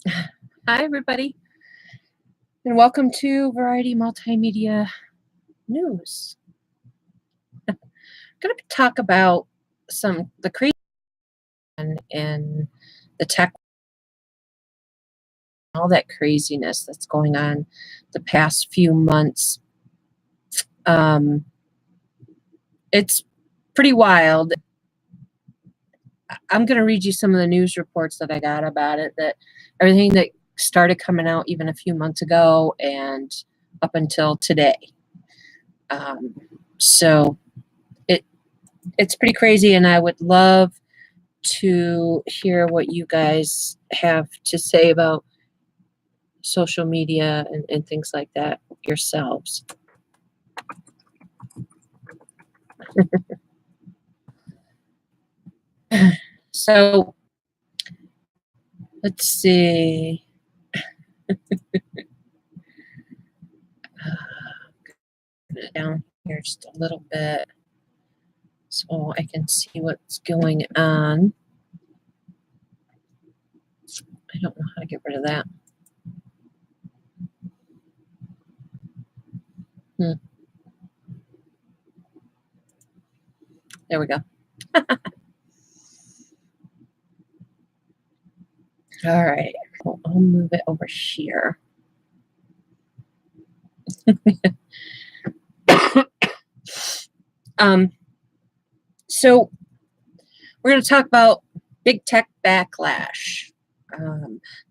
Hi, everybody, and welcome to Variety Multimedia News. I'm going to talk about the crazy in the tech, all that craziness that's going on the past few months. It's pretty wild. I'm going to read you some of the news reports that I got about it, that everything that started coming out even a few months ago and up until today. So it's pretty crazy, and I would love to hear what you guys have to say about social media and things like that yourselves. So let's see. Put it down here just a little bit so I can see what's going on. I don't know how to get rid of that. There we go. All right. Well, I'll move it over here. So we're going to talk about big tech backlash.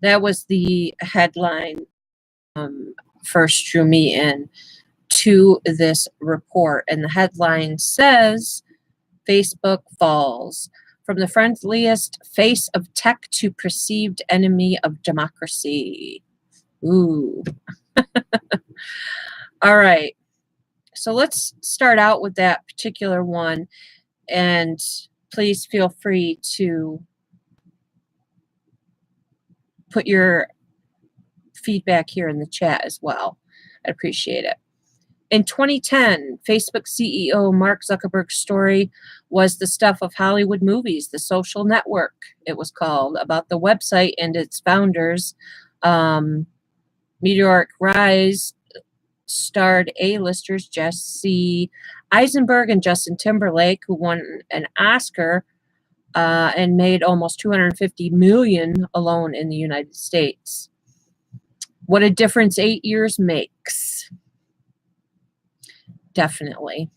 That was the headline first drew me in to this report. And the headline says, Facebook falls from the friendliest face of tech to perceived enemy of democracy. Ooh. All right. So let's start out with that particular one. And please feel free to put your feedback here in the chat as well. I'd appreciate it. In 2010, Facebook CEO Mark Zuckerberg's story was the stuff of Hollywood movies, The Social Network, it was called, about the website and its founders. Meteoric Rise starred A-listers Jesse Eisenberg and Justin Timberlake, who won an Oscar and made almost $250 million alone in the United States. What a difference 8 years makes. Definitely.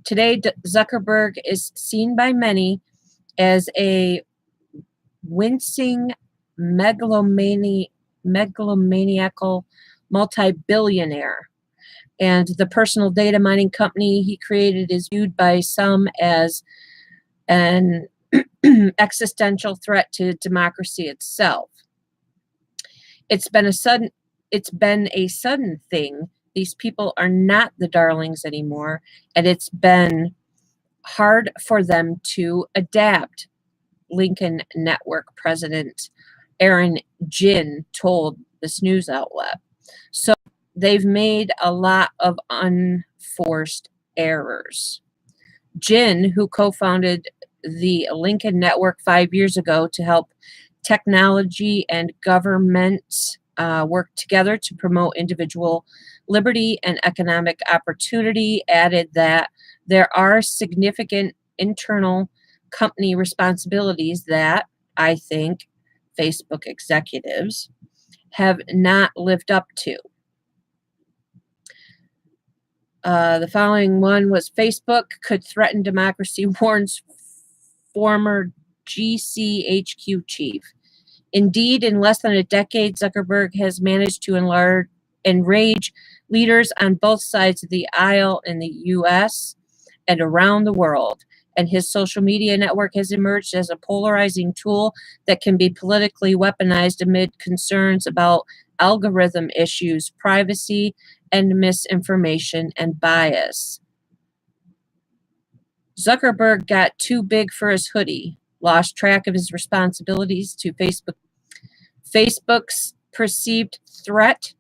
Today, Zuckerberg is seen by many as a wincing, megalomaniacal multi-billionaire. And the personal data mining company he created is viewed by some as an existential threat to democracy itself. It's been a sudden thing. These people are not the darlings anymore, and it's been hard for them to adapt, Lincoln Network president Aaron Jin told this news outlet. So they've made a lot of unforced errors. Jin, who co-founded the Lincoln Network 5 years ago to help technology and government work together to promote individual liberty and economic opportunity, added that there are significant internal company responsibilities that I think Facebook executives have not lived up to. The following one was, Facebook could threaten democracy, warns former GCHQ chief. Indeed, in less than a decade, Zuckerberg has managed to enrage leaders on both sides of the aisle in the U.S. and around the world. And his social media network has emerged as a polarizing tool that can be politically weaponized amid concerns about algorithm issues, privacy, and misinformation and bias. Zuckerberg got too big for his hoodie, lost track of his responsibilities to Facebook. Facebook's perceived threat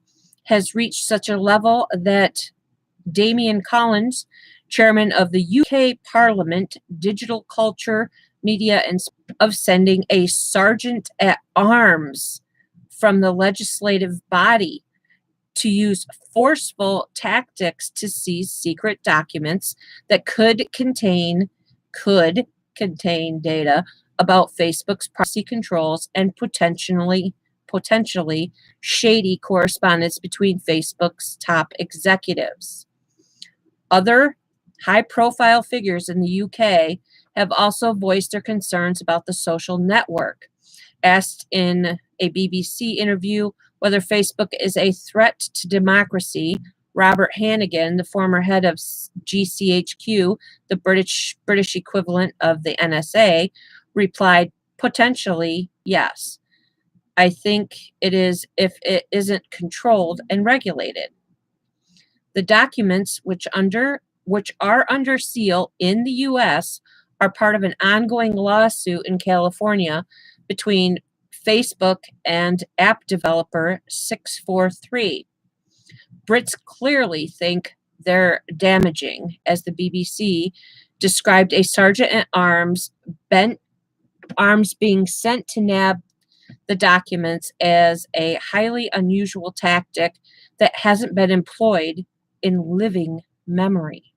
has reached such a level that Damian Collins, chairman of the UK Parliament Digital Culture, Media and of sending a sergeant at arms from the legislative body to use forceful tactics to seize secret documents that could contain data about Facebook's privacy controls and potentially shady correspondence between Facebook's top executives. Other high-profile figures in the UK have also voiced their concerns about the social network. Asked in a BBC interview whether Facebook is a threat to democracy, Robert Hannigan, the former head of GCHQ, the British equivalent of the NSA, replied, "Potentially, yes. I think it is if it isn't controlled and regulated." The documents, which are under seal in the US, are part of an ongoing lawsuit in California between Facebook and app developer 643. Brits clearly think they're damaging, as the BBC described a sergeant at arms bent arms being sent to nab the documents as a highly unusual tactic that hasn't been employed in living memory.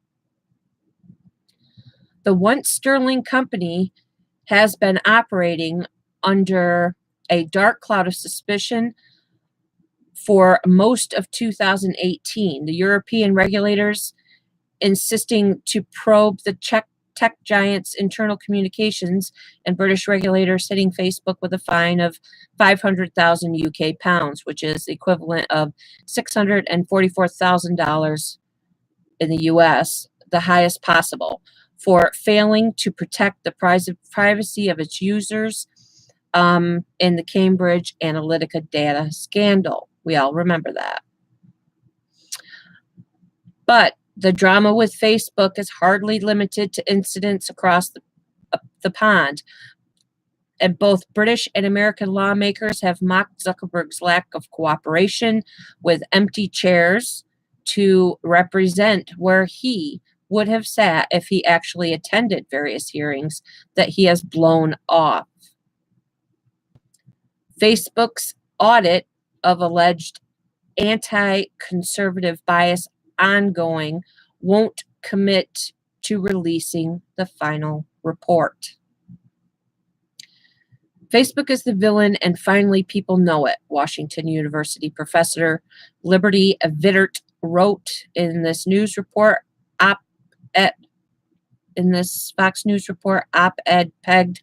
The once sterling company has been operating under a dark cloud of suspicion for most of 2018. The European regulators insisting to probe the tech giant's internal communications, and British regulators hitting Facebook with a fine of 500,000 UK pounds, which is the equivalent of $644,000 in the US, the highest possible, for failing to protect the privacy of its users in the Cambridge Analytica data scandal. We all remember that. But the drama with Facebook is hardly limited to incidents across the pond. And both British and American lawmakers have mocked Zuckerberg's lack of cooperation with empty chairs to represent where he would have sat if he actually attended various hearings that he has blown off. Facebook's audit of alleged anti-conservative bias ongoing won't commit to releasing the final report. Facebook is the villain, and finally people know it, Washington University professor Liberty Vittert wrote in this news report Fox News report op-ed pegged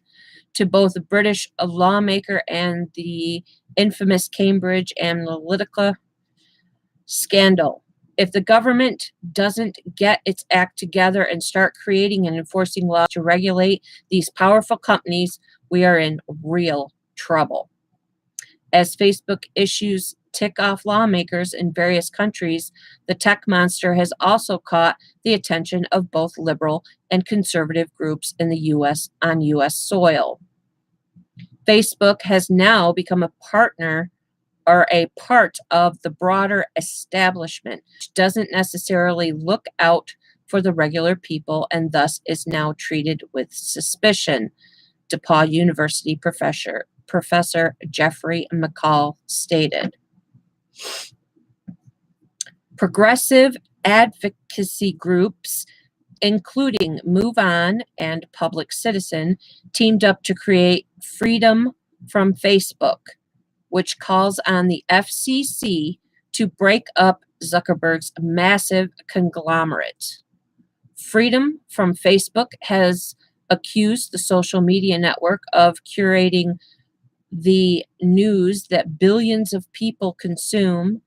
to both a British lawmaker and the infamous Cambridge Analytica scandal. If the government doesn't get its act together and start creating and enforcing laws to regulate these powerful companies, we are in real trouble. As Facebook issues tick off lawmakers in various countries, the tech monster has also caught the attention of both liberal and conservative groups in the US on US soil. Facebook has now become a partner or a part of the broader establishment, which doesn't necessarily look out for the regular people and thus is now treated with suspicion, DePaul University Professor Jeffrey McCall stated. Progressive advocacy groups, including Move On and Public Citizen, teamed up to create Freedom from Facebook, which calls on the FCC to break up Zuckerberg's massive conglomerate. Freedom from Facebook has accused the social media network of curating the news that billions of people consume,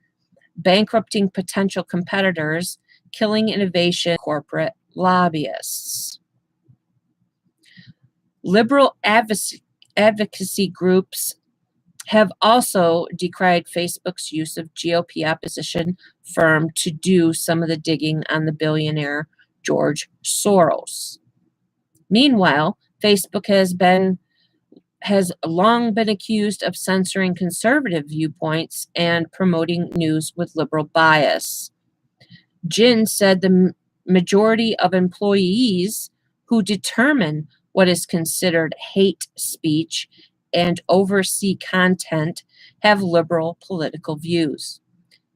bankrupting potential competitors, killing innovation, corporate lobbyists. Liberal advocacy groups have also decried Facebook's use of GOP opposition firm to do some of the digging on the billionaire George Soros. Meanwhile, Facebook has long been accused of censoring conservative viewpoints and promoting news with liberal bias. Jin said the majority of employees who determine what is considered hate speech and oversee content have liberal political views.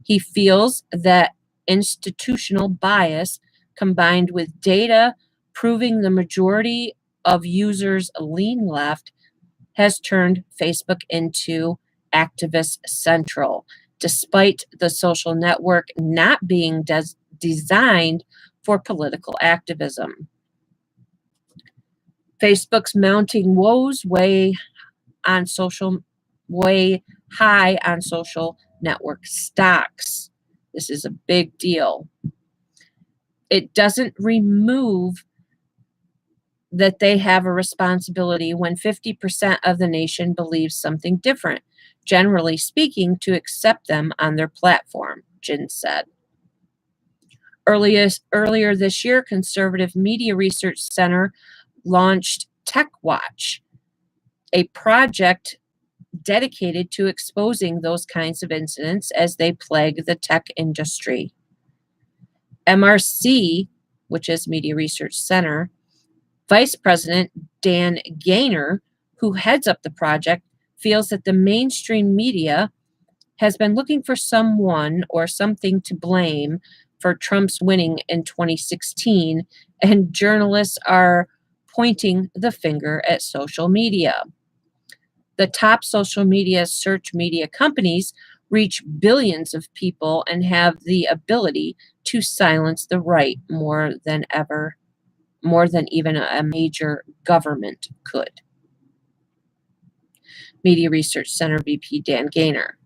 He feels that institutional bias combined with data proving the majority of users lean left has turned Facebook into activist central, despite the social network not being designed for political activism. Facebook's mounting woes way high on social network stocks. This is a big deal. It doesn't remove that they have a responsibility when 50% of the nation believes something different, generally speaking, to accept them on their platform, Jin said. Earlier this year, Conservative Media Research Center launched Tech Watch, a project dedicated to exposing those kinds of incidents as they plague the tech industry. MRC, which is Media Research Center, Vice President Dan Gaynor, who heads up the project, feels that the mainstream media has been looking for someone or something to blame for Trump's winning in 2016, and journalists are pointing the finger at social media. The top social media search media companies reach billions of people and have the ability to silence the right more than even a major government could. Media Research Center VP Dan Gaynor.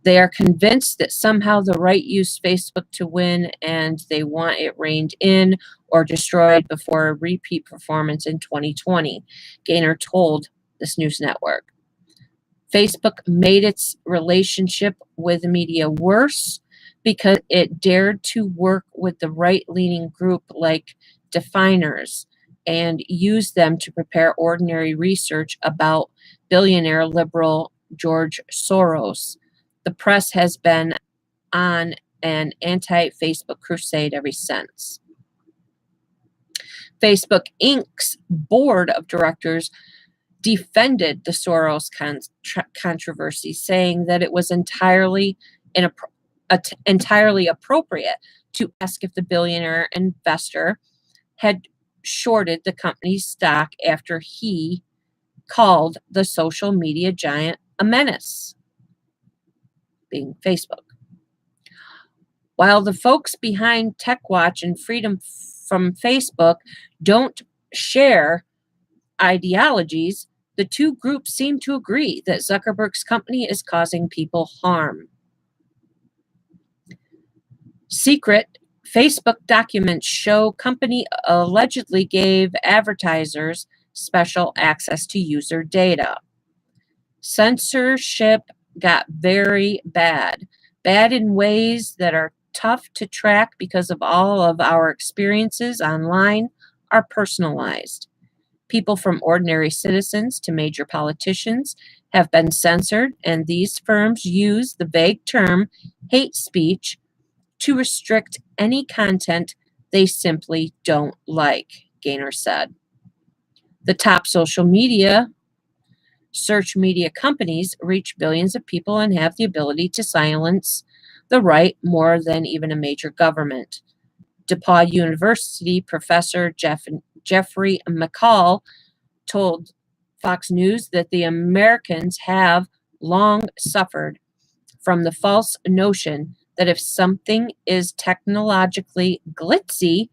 They are convinced that somehow the right used Facebook to win, and they want it reined in or destroyed before a repeat performance in 2020, Gaynor told this news network. Facebook made its relationship with the media worse because it dared to work with the right-leaning group like Definers and use them to prepare ordinary research about billionaire liberal George Soros. The press has been on an anti-Facebook crusade ever since. Facebook Inc.'s board of directors defended the Soros controversy, saying that it was entirely appropriate to ask if the billionaire investor had shorted the company's stock after he called the social media giant a menace, being Facebook. While the folks behind TechWatch and Freedom from Facebook don't share ideologies, the two groups seem to agree that Zuckerberg's company is causing people harm. Secret Facebook documents show company allegedly gave advertisers special access to user data. Censorship got very bad in ways that are tough to track because of all of our experiences online are personalized. People from ordinary citizens to major politicians have been censored, and these firms use the vague term hate speech to restrict any content they simply don't like, Gaynor said. The top social media search media companies reach billions of people and have the ability to silence the right more than even a major government. DePauw University professor Jeffrey McCall told Fox News that the Americans have long suffered from the false notion that if something is technologically glitzy,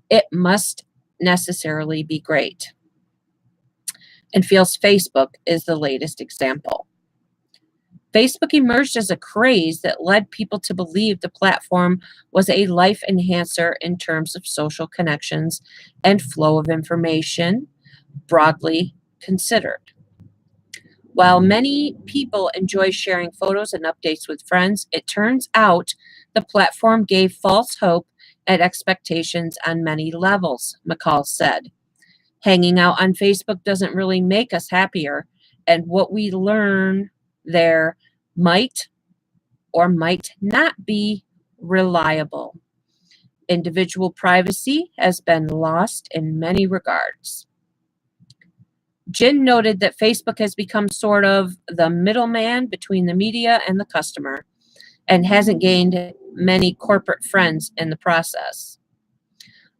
it must necessarily be great, and feels Facebook is the latest example. Facebook emerged as a craze that led people to believe the platform was a life enhancer in terms of social connections and flow of information, broadly considered. While many people enjoy sharing photos and updates with friends, it turns out the platform gave false hope and expectations on many levels, McCall said. Hanging out on Facebook doesn't really make us happier, and what we learn there might or might not be reliable. Individual privacy has been lost in many regards. Jin noted that Facebook has become sort of the middleman between the media and the customer and hasn't gained many corporate friends in the process.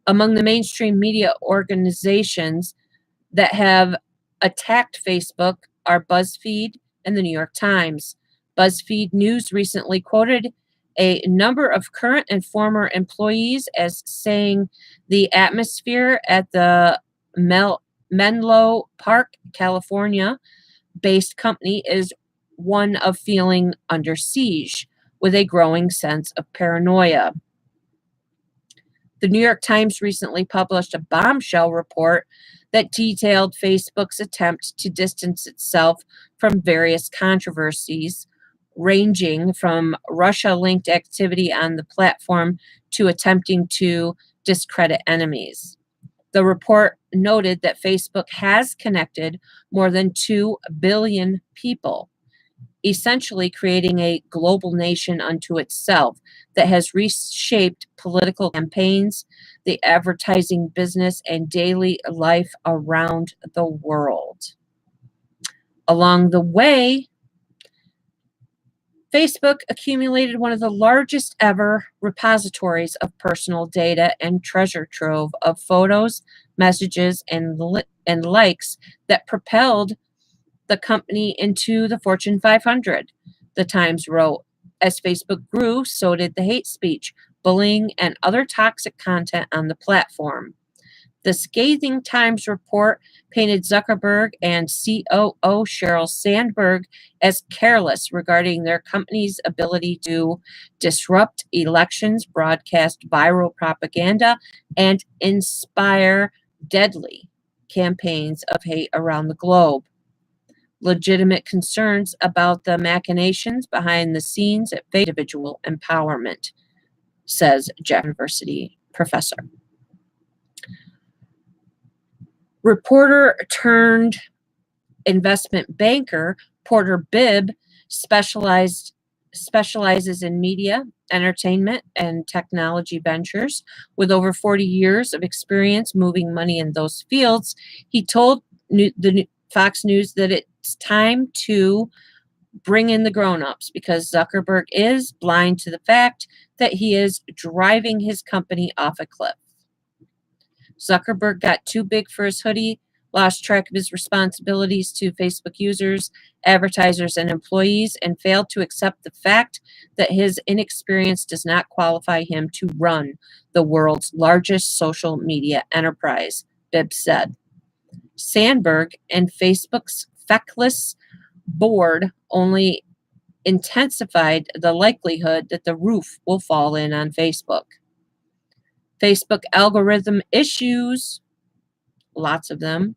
Among the mainstream media organizations that have attacked Facebook are BuzzFeed and the New York Times. BuzzFeed News recently quoted a number of current and former employees as saying the atmosphere at the Menlo Park, California based company is one of feeling under siege with a growing sense of paranoia. The New York Times recently published a bombshell report that detailed Facebook's attempt to distance itself from various controversies, ranging from Russia linked activity on the platform to attempting to discredit enemies. The report noted that Facebook has connected more than 2 billion people, essentially creating a global nation unto itself that has reshaped political campaigns, the advertising business, and daily life around the world. Along the way, Facebook accumulated one of the largest ever repositories of personal data and treasure trove of photos, messages, and likes that propelled the company into the Fortune 500. The Times wrote, as Facebook grew, so did the hate speech, bullying, and other toxic content on the platform. The scathing Times report painted Zuckerberg and COO Sheryl Sandberg as careless regarding their company's ability to disrupt elections, broadcast viral propaganda, and inspire deadly campaigns of hate around the globe. Legitimate concerns about the machinations behind the scenes at individual empowerment, says Jeff University professor. Reporter turned investment banker Porter Bibb specializes in media, entertainment, and technology ventures. With over 40 years of experience moving money in those fields, he told the Fox News that it's time to bring in the grown-ups because Zuckerberg is blind to the fact that he is driving his company off a cliff. Zuckerberg got too big for his hoodie, lost track of his responsibilities to Facebook users, advertisers, and employees, and failed to accept the fact that his inexperience does not qualify him to run the world's largest social media enterprise, Bibb said. Sandberg and Facebook's feckless board only intensified the likelihood that the roof will fall in on Facebook. Facebook algorithm issues, lots of them,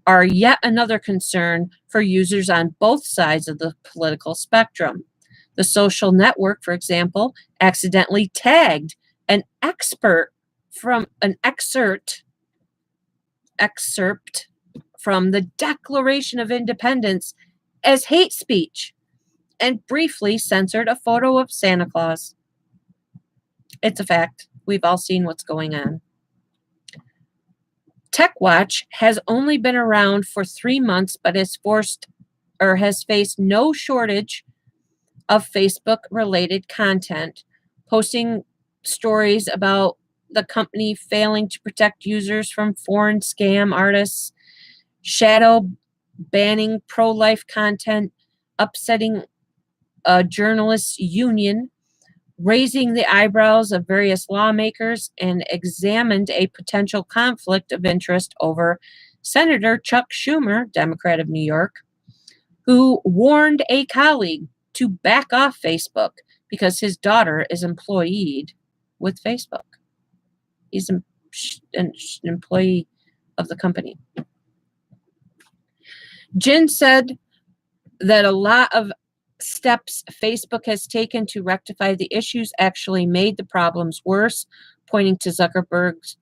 are yet another concern for users on both sides of the political spectrum. The social network, for example, accidentally tagged an excerpt from the Declaration of Independence as hate speech and briefly censored a photo of Santa Claus. It's a fact. We've all seen what's going on. TechWatch has only been around for 3 months, but has faced no shortage of Facebook-related content, posting stories about the company failing to protect users from foreign scam artists, shadow banning pro-life content, upsetting a journalists' union, raising the eyebrows of various lawmakers, and examined a potential conflict of interest over Senator Chuck Schumer, Democrat of New York, who warned a colleague to back off Facebook because his daughter is employed with Facebook. He's an employee of the company. Jin said that a lot of steps Facebook has taken to rectify the issues actually made the problems worse, pointing to Zuckerberg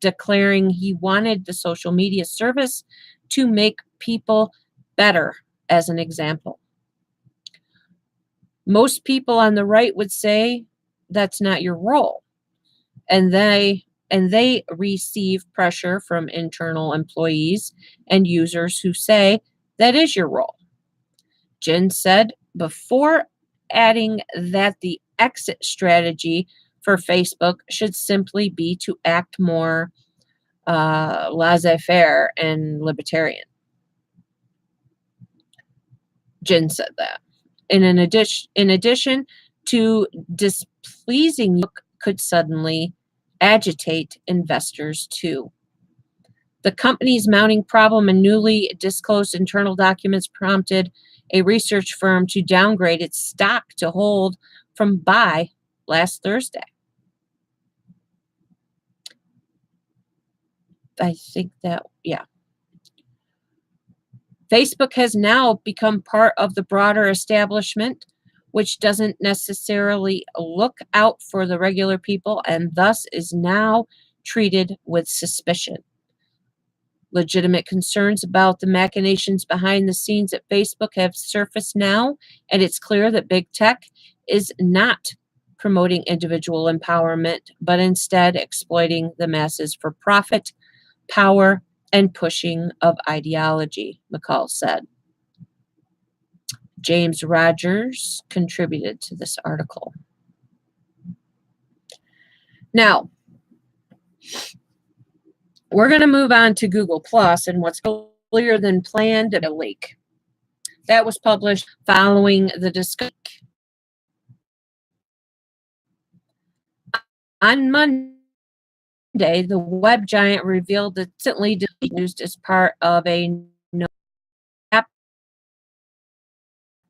declaring he wanted the social media service to make people better, as an example. Most people on the right would say that's not your role, and they and they receive pressure from internal employees and users who say that is your role. Jen said before, adding that the exit strategy for Facebook should simply be to act more laissez-faire and libertarian. Jen said that. And in addition to displeasing, could suddenly agitate investors too. The company's mounting problem and newly disclosed internal documents prompted a research firm to downgrade its stock to hold from buy last Thursday. I think that, yeah. Facebook has now become part of the broader establishment, which doesn't necessarily look out for the regular people and thus is now treated with suspicion. Legitimate concerns about the machinations behind the scenes at Facebook have surfaced now, and it's clear that big tech is not promoting individual empowerment, but instead exploiting the masses for profit, power, and pushing of ideology, McCall said. James Rogers contributed to this article. Now, we're going to move on to Google Plus and what's earlier than planned a leak. That was published following the discussion. On Monday, the web giant revealed that recently used as part of a app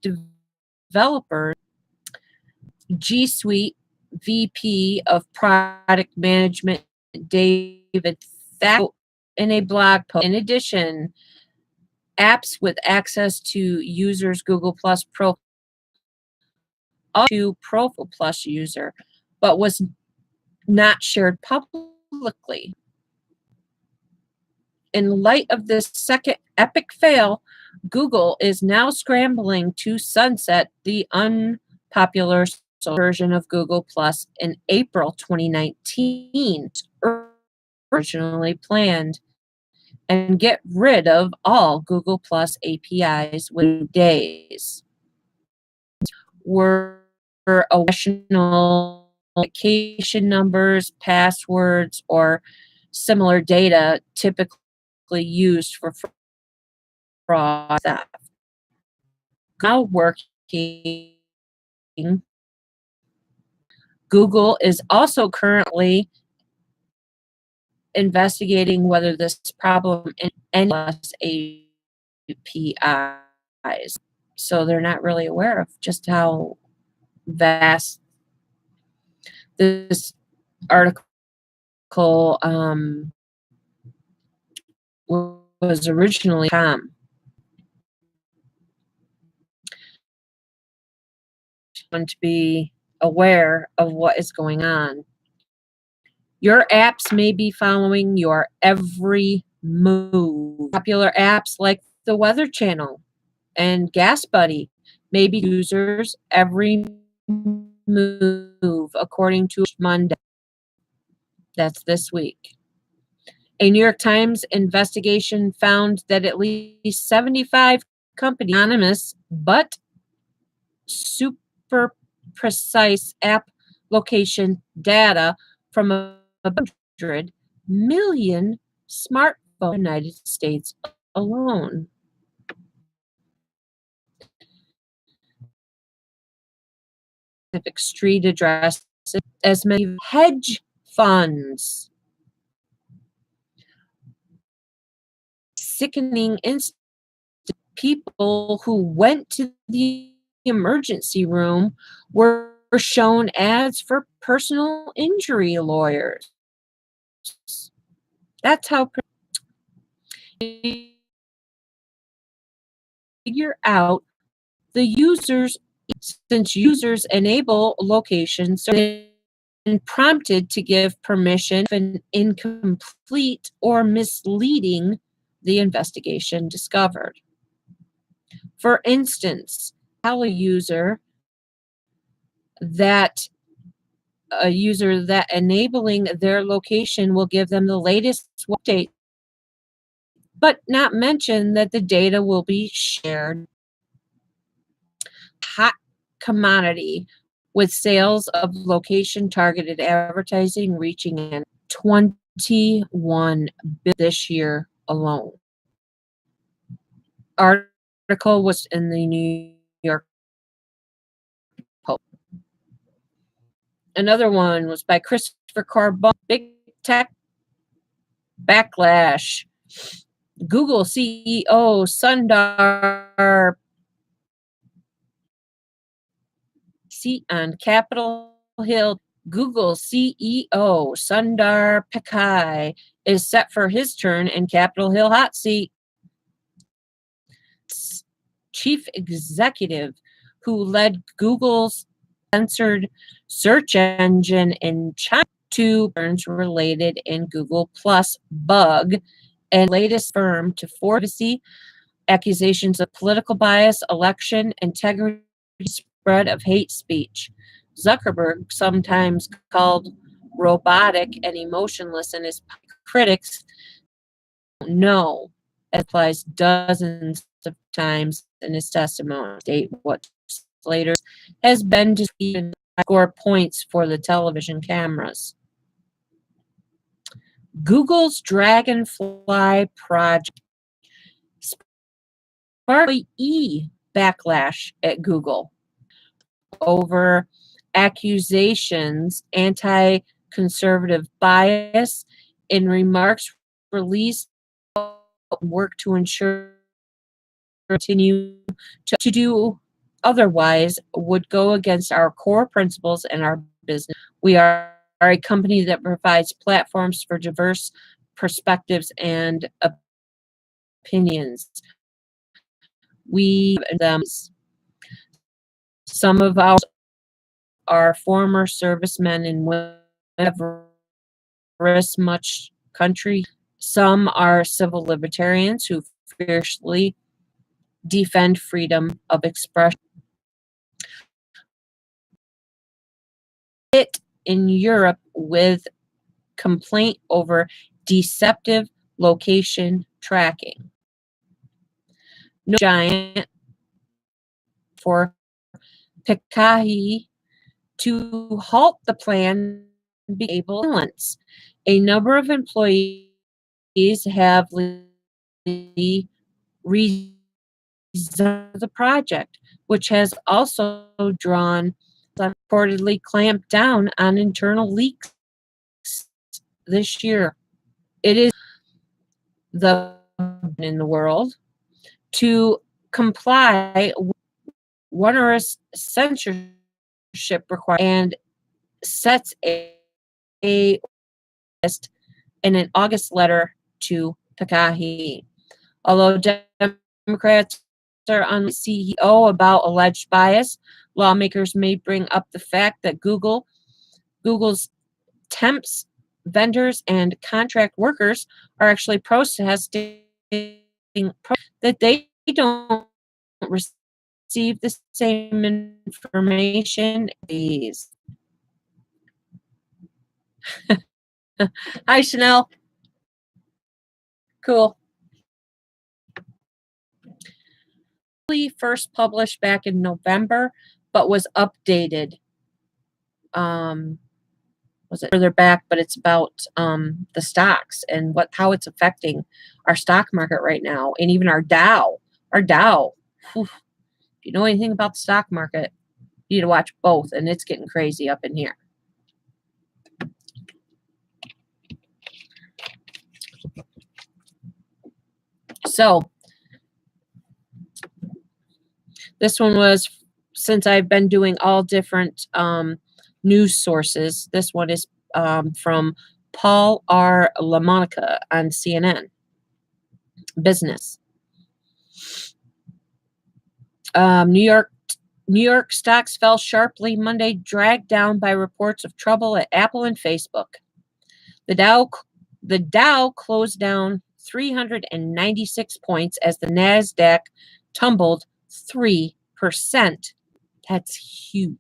developer G Suite VP of Product Management David Thack in a blog post. In addition, apps with access to users' Google Plus profile to Profile Plus user, but was not shared publicly. In light of this second epic fail, Google is now scrambling to sunset the unpopular version of Google Plus in April 2019, originally planned, and get rid of all Google Plus APIs within days. Were additional authentication numbers, passwords, or similar data typically used for fraud theft. Now working, Google is also currently investigating whether this problem in any APIs. So they're not really aware of just how vast this article was originally to be aware of what is going on. Your apps may be following your every move. Popular apps like the Weather Channel and Gas Buddy may be users' every move, according to Monday. That's this week. A New York Times investigation found that at least 75 companies, anonymous but super precise app location data from 100 million smartphones in the United States alone. Street address as many hedge funds. Sickening instance, people who went to the emergency room were shown ads for personal injury lawyers. That's how figure out the users, since users enable locations and prompted to give permission if incomplete or misleading the investigation discovered. For instance, tell a user that a user that enabling their location will give them the latest update, but not mention that the data will be shared. Hot commodity with sales of location targeted advertising reaching in 21 this year alone. Article was in the New York Post. Another one was by Christopher Carbone. Big tech backlash. Google CEO Sundar seat on Capitol Hill. Google CEO Sundar Pichai is set for his turn in Capitol Hill hot seat. Chief executive who led Google's censored search engine in China to burns related in Google Plus bug and latest firm to privacy accusations of political bias, election integrity, spread of hate speech. Zuckerberg, sometimes called robotic and emotionless in his critics, know applies dozens of times in his testimony. State what later has been to even score points for the television cameras. Google's Dragonfly project sparked backlash at Google over accusations anti-conservative bias in remarks released work to ensure continue to do otherwise would go against our core principles and our business. We are a company that provides platforms for diverse perspectives and opinions. We them some of our former servicemen and women have risked much country. Some are civil libertarians who fiercely defend freedom of expression. It in Europe with complaint over deceptive location tracking. No giant for Pichai to halt the plan be able to balance. A number of employees have resigned the project, which has also drawn reportedly clamped down on internal leaks this year. It is the in the world to comply with onerous censorship requirements and sets a list in an August letter to Pichai. Although Democrats are on the CEO about alleged bias, lawmakers may bring up the fact that Google's temps, vendors, and contract workers are actually protesting that they don't receive the same information. Hi, Chanel. Cool. First published back in November, but was updated. Was it further back? But it's about the stocks and how it's affecting our stock market right now, and even our Dow. Our Dow. Whew. If you know anything about the stock market, you need to watch both, and it's getting crazy up in here. So this one was, since I've been doing all different news sources, this one is from Paul R. LaMonica on CNN Business. New York stocks fell sharply Monday, dragged down by reports of trouble at Apple and Facebook. The Dow closed down 396 points as the Nasdaq tumbled 3%. That's huge.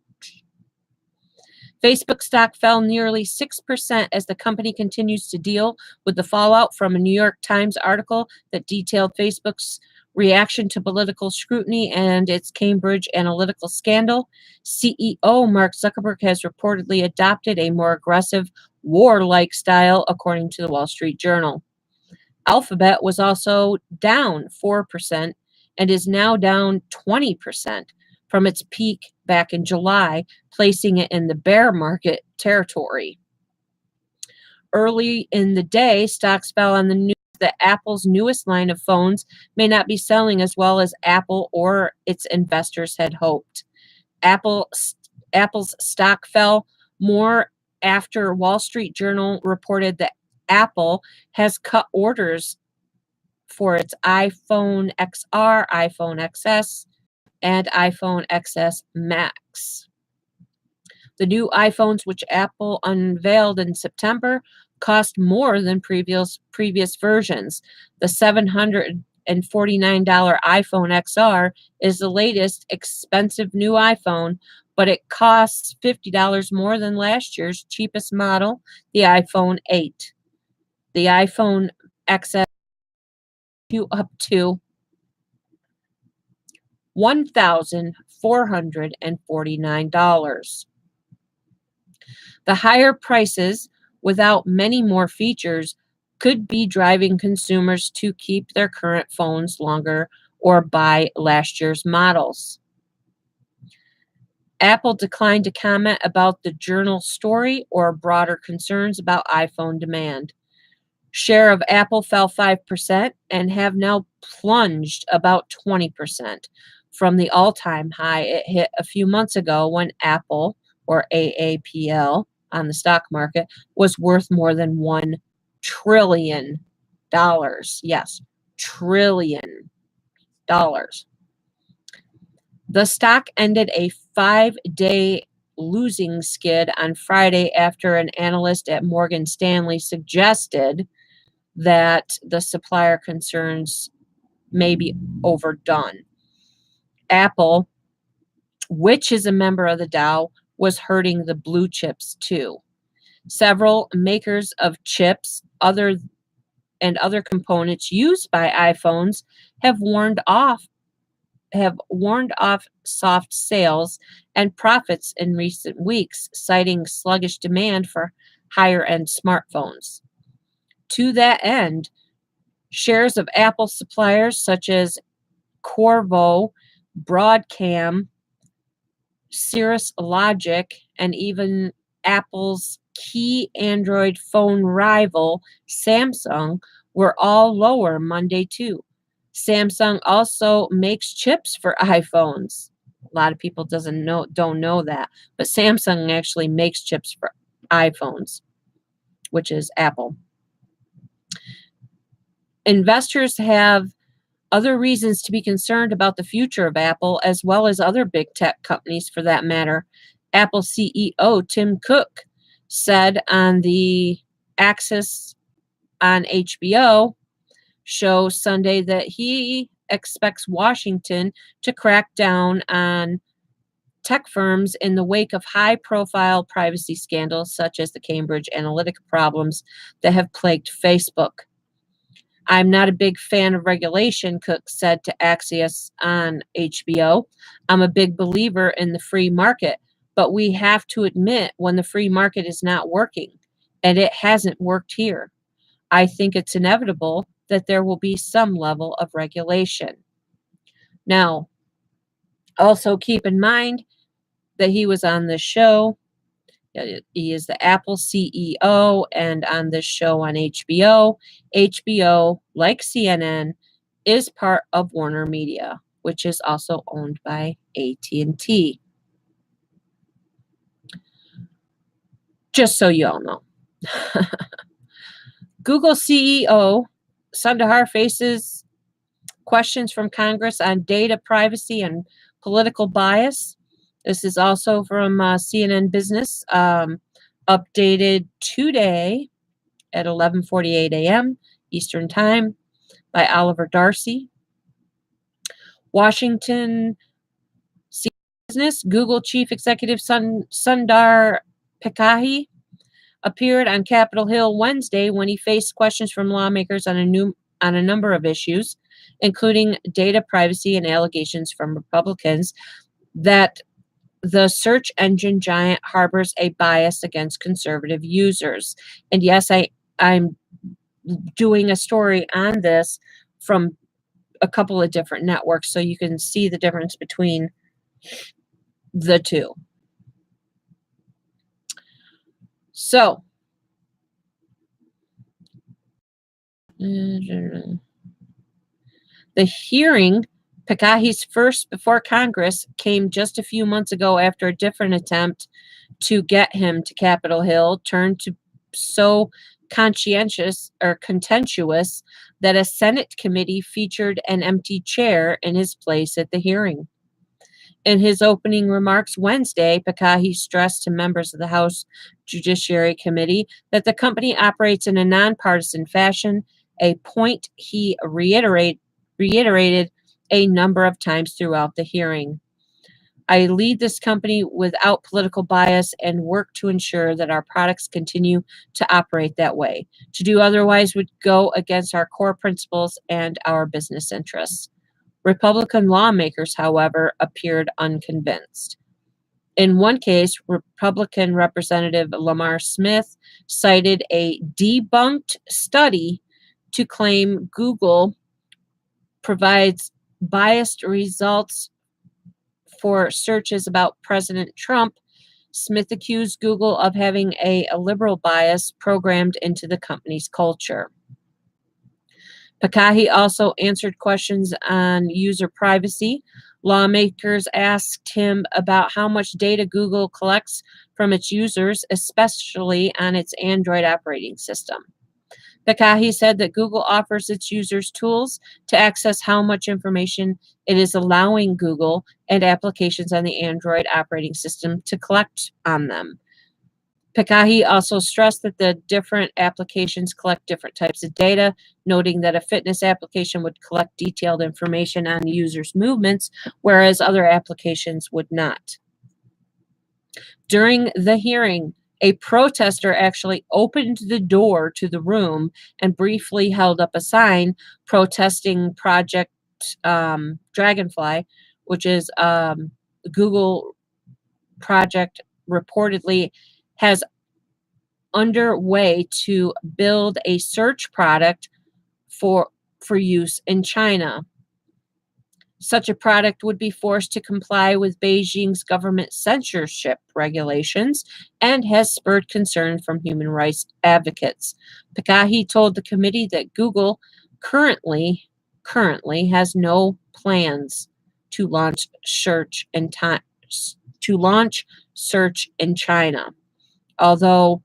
Facebook stock fell nearly 6% as the company continues to deal with the fallout from a New York Times article that detailed Facebook's reaction to political scrutiny and its Cambridge Analytica scandal. CEO Mark Zuckerberg has reportedly adopted a more aggressive, warlike style, according to the Wall Street Journal. Alphabet was also down 4% and is now down 20% from its peak back in July, placing it in the bear market territory. Early in the day, stocks fell on the news that Apple's newest line of phones may not be selling as well as Apple or its investors had hoped. Apple's stock fell more after Wall Street Journal reported that Apple has cut orders for its iPhone XR, iPhone XS, and iPhone XS Max. The new iPhones, which Apple unveiled in September, cost more than previous versions. The $749 iPhone XR is the latest expensive new iPhone, but it costs $50 more than last year's cheapest model, the iPhone 8. The iPhone XS up to $1,449. The higher prices, without many more features, could be driving consumers to keep their current phones longer or buy last year's models. Apple declined to comment about the journal story or broader concerns about iPhone demand. Share of Apple fell 5% and have now plunged about 20% from the all-time high it hit a few months ago when Apple, or AAPL, on the stock market was worth more than $1 trillion. Yes, trillion dollars. The stock ended a 5-day losing skid on Friday after an analyst at Morgan Stanley suggested that the supplier concerns may be overdone. Apple, which is a member of the Dow, was hurting the blue chips too. Several makers of chips other components used by iPhones have warned off soft sales and profits in recent weeks, citing sluggish demand for higher-end smartphones. To that end, shares of Apple suppliers such as Qorvo, Broadcom, Cirrus Logic, and even Apple's key Android phone rival, Samsung, were all lower Monday too. Samsung also makes chips for iPhones. A lot of people don't know that, but Samsung actually makes chips for iPhones, which is Apple. Investors have other reasons to be concerned about the future of Apple, as well as other big tech companies for that matter. Apple CEO Tim Cook said on the Access on HBO show Sunday that he expects Washington to crack down on tech firms in the wake of high-profile privacy scandals such as the Cambridge Analytica problems that have plagued Facebook. I'm not a big fan of regulation, Cook said to Axios on HBO. I'm a big believer in the free market, but we have to admit when the free market is not working, and it hasn't worked here. I think it's inevitable that there will be some level of regulation. Now, also keep in mind that he was on this show. He is the Apple CEO, and on this show on HBO, HBO, like CNN, is part of Warner Media, which is also owned by AT&T. Just so you all know. Google CEO Sundar faces questions from Congress on data privacy and political bias. This is also from CNN Business, updated today at 11:48 a.m. Eastern Time by Oliver Darcy. Washington Business, Google Chief Executive Sundar Pikahi appeared on Capitol Hill Wednesday when he faced questions from lawmakers on a number of issues, including data privacy and allegations from Republicans that the search engine giant harbors a bias against conservative users. And yes, I'm doing a story on this from a couple of different networks so you can see the difference between the two. So, the hearing, Pekahi's first before Congress, came just a few months ago after a different attempt to get him to Capitol Hill turned to so contentious that a Senate committee featured an empty chair in his place at the hearing. In his opening remarks Wednesday, Pekahi stressed to members of the House Judiciary Committee that the company operates in a nonpartisan fashion, a point he reiterated a number of times throughout the hearing. I lead this company without political bias and work to ensure that our products continue to operate that way. To do otherwise would go against our core principles and our business interests. Republican lawmakers, however, appeared unconvinced. In one case, Republican Representative Lamar Smith cited a debunked study to claim Google provides biased results for searches about President Trump. Smith accused Google of having a liberal bias programmed into the company's culture. Pekahi also answered questions on user privacy. Lawmakers asked him about how much data Google collects from its users, especially on its Android operating system. Pekahi said that Google offers its users tools to access how much information it is allowing Google and applications on the Android operating system to collect on them. Pekahi also stressed that the different applications collect different types of data, noting that a fitness application would collect detailed information on the user's movements, whereas other applications would not. During the hearing, a protester actually opened the door to the room and briefly held up a sign protesting Project Dragonfly, which is Google project reportedly has underway to build a search product for use in China. Such a product would be forced to comply with Beijing's government censorship regulations and has spurred concern from human rights advocates. Pekahi told the committee that Google currently has no plans to launch search in China, although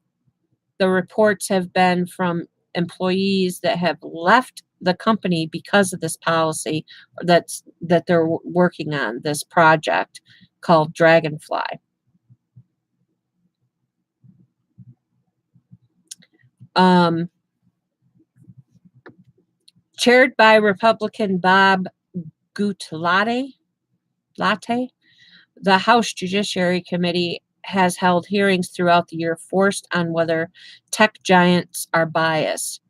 the reports have been from employees that have left the company because of this policy that they're working on this project called Dragonfly. Chaired by Republican Bob Gutlatte, the House Judiciary Committee has held hearings throughout the year forced on whether tech giants are biased.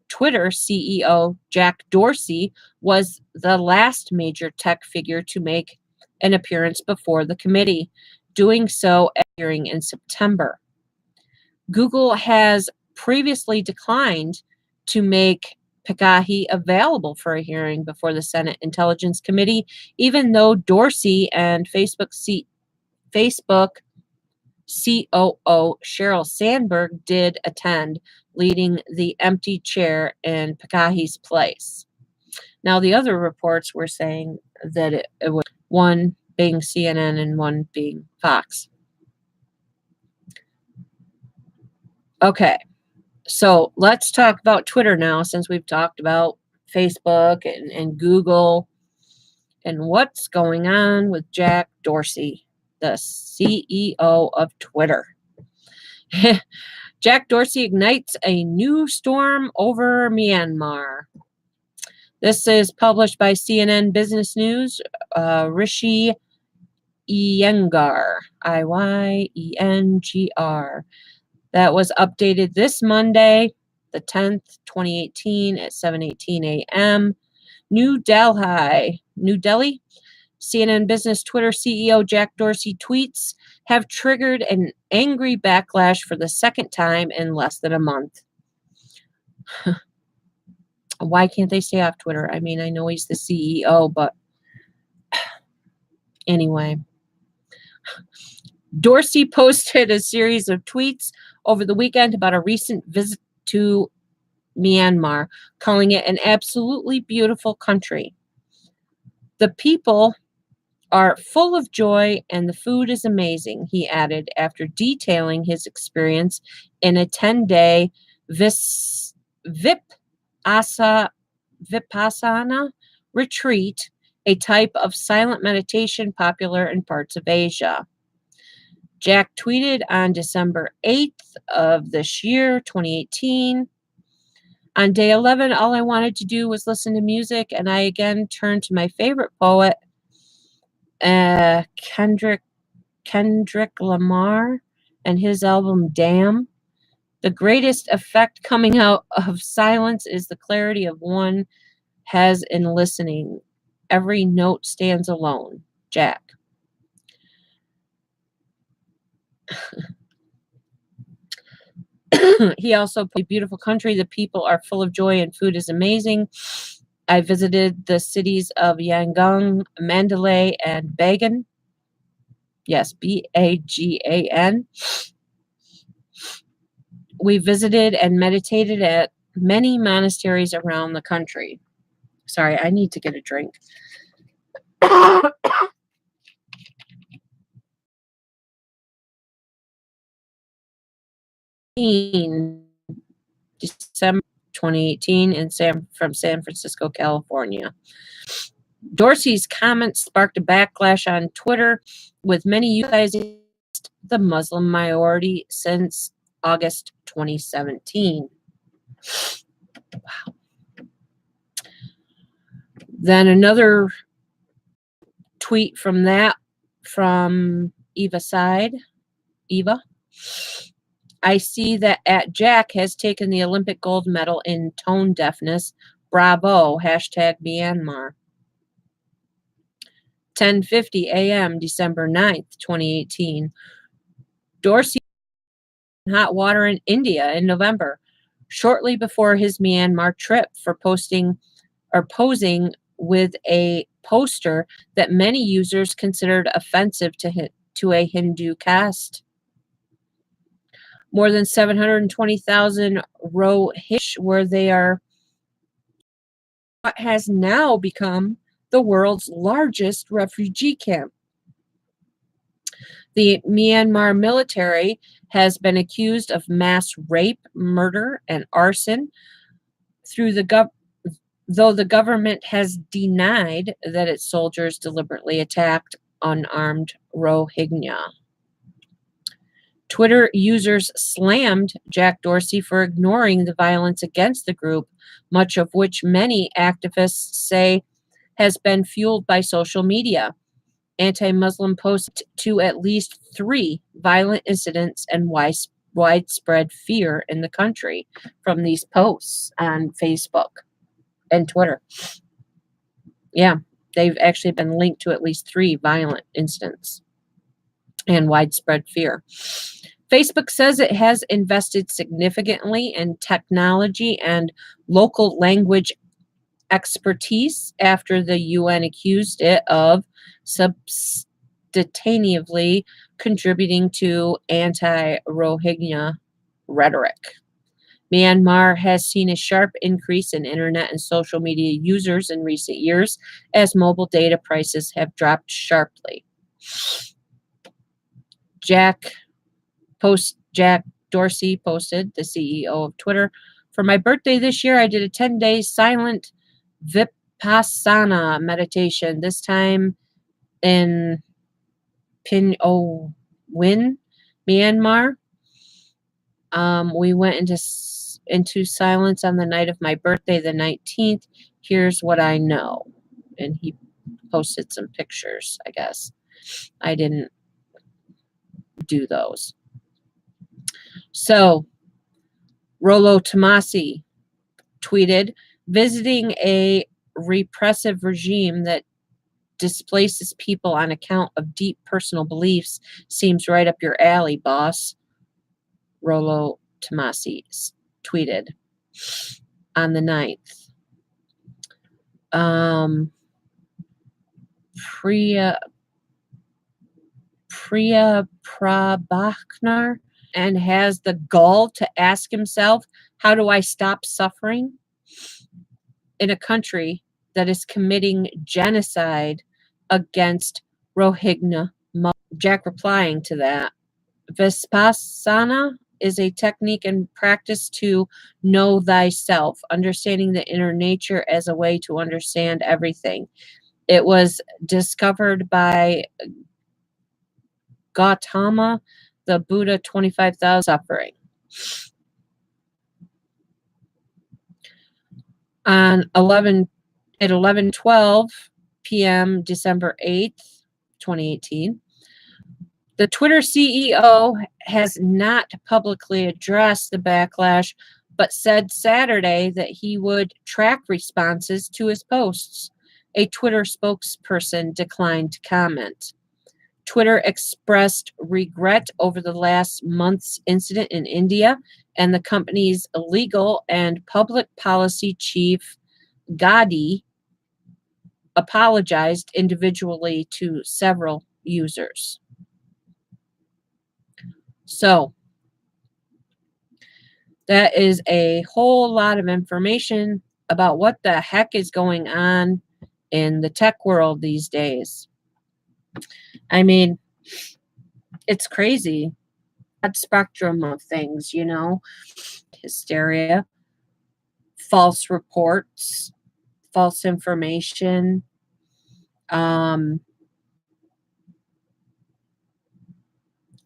Twitter CEO Jack Dorsey was the last major tech figure to make an appearance before the committee, doing so at a hearing in September. Google has previously declined to make Pekahi available for a hearing before the Senate Intelligence Committee, even though Dorsey and Facebook COO Sheryl Sandberg did attend, leading the empty chair in Pekahi's place. Now, the other reports were saying that it was one being CNN and one being Fox. Okay, so let's talk about Twitter now, since we've talked about Facebook and Google and what's going on with Jack Dorsey, the CEO of Twitter. Jack Dorsey ignites a new storm over Myanmar. This is published by CNN Business News. Rishi Iyengar, Iyengr. That was updated this Monday, the 10th, 2018 at 7:18 a.m. New Delhi. CNN Business Twitter CEO Jack Dorsey tweets have triggered an angry backlash for the second time in less than a month. Why can't they stay off Twitter? I mean, I know he's the CEO, but anyway. Dorsey posted a series of tweets over the weekend about a recent visit to Myanmar, calling it an absolutely beautiful country. The people are full of joy and the food is amazing, he added after detailing his experience in a 10-day Vipassana retreat, a type of silent meditation popular in parts of Asia. Jack tweeted on December 8th of this year, 2018. On day 11, all I wanted to do was listen to music, and I again turned to my favorite poet, Kendrick Lamar, and his album Damn. The greatest effect coming out of silence is the clarity of one has in listening. Every note stands alone. Jack. He also put, beautiful country. The people are full of joy and food is amazing. I visited the cities of Yangon, Mandalay, and Bagan. Yes, Bagan. We visited and meditated at many monasteries around the country. Sorry, I need to get a drink. December 2018 from San Francisco, California. Dorsey's comments sparked a backlash on Twitter, with many utilizing the Muslim minority since August 2017. Wow. Then another tweet from Eva Side. Eva. I see that Jack has taken the Olympic gold medal in tone deafness. Bravo. #Myanmar. 10:50 a.m. December 9th, 2018. Dorsey hot water in India in November, shortly before his Myanmar trip, for posing with a poster that many users considered offensive to a Hindu caste. More than 720,000 Rohingya, where they are what has now become the world's largest refugee camp. The Myanmar military has been accused of mass rape, murder, and arson, though the government has denied that its soldiers deliberately attacked unarmed Rohingya. Twitter users slammed Jack Dorsey for ignoring the violence against the group, much of which many activists say has been fueled by social media. Anti-Muslim posts to at least 3 violent incidents and widespread fear in the country from these posts on Facebook and Twitter. Yeah, they've actually been linked to at least 3 violent incidents and widespread fear. Facebook says it has invested significantly in technology and local language expertise after the UN accused it of substantively contributing to anti-Rohingya rhetoric. Myanmar has seen a sharp increase in internet and social media users in recent years as mobile data prices have dropped sharply. Jack Dorsey posted, the CEO of Twitter, for my birthday this year, I did a 10-day silent Vipassana meditation, this time in Win, Myanmar. We went into silence on the night of my birthday, the 19th. Here's what I know. And he posted some pictures, I guess. I didn't do those. So, Rollo Tomasi tweeted, visiting a repressive regime that displaces people on account of deep personal beliefs seems right up your alley, boss. Rollo Tomasi tweeted on the 9th. Priya Prabhakar, and has the gall to ask himself, how do I stop suffering in a country that is committing genocide against Rohingya? Jack replying to that, Vipassana is a technique and practice to know thyself, understanding the inner nature as a way to understand everything. It was discovered by Gautama, the Buddha 25,000 suffering. On 11:12 p.m. December 8th, 2018, the Twitter CEO has not publicly addressed the backlash, but said Saturday that he would track responses to his posts. A Twitter spokesperson declined to comment. Twitter expressed regret over the last month's incident in India, and the company's legal and public policy chief, Gadi, apologized individually to several users. So, that is a whole lot of information about what the heck is going on in the tech world these days. I mean, it's crazy. That spectrum of things, hysteria, false reports, false information,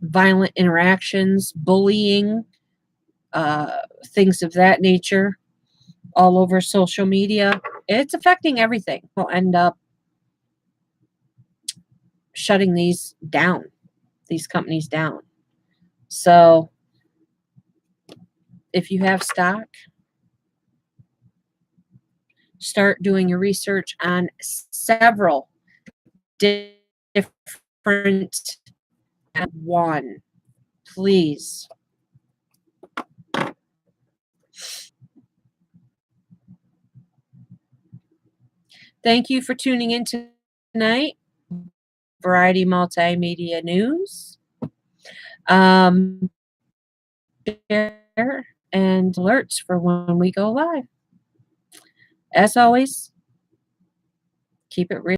violent interactions, bullying, things of that nature all over social media. It's affecting everything. We'll end up shutting these companies down. So if you have stock, start doing your research on several different one, please. Thank you for tuning in tonight. Variety Multimedia News. Share and alerts for when we go live. As always, keep it real.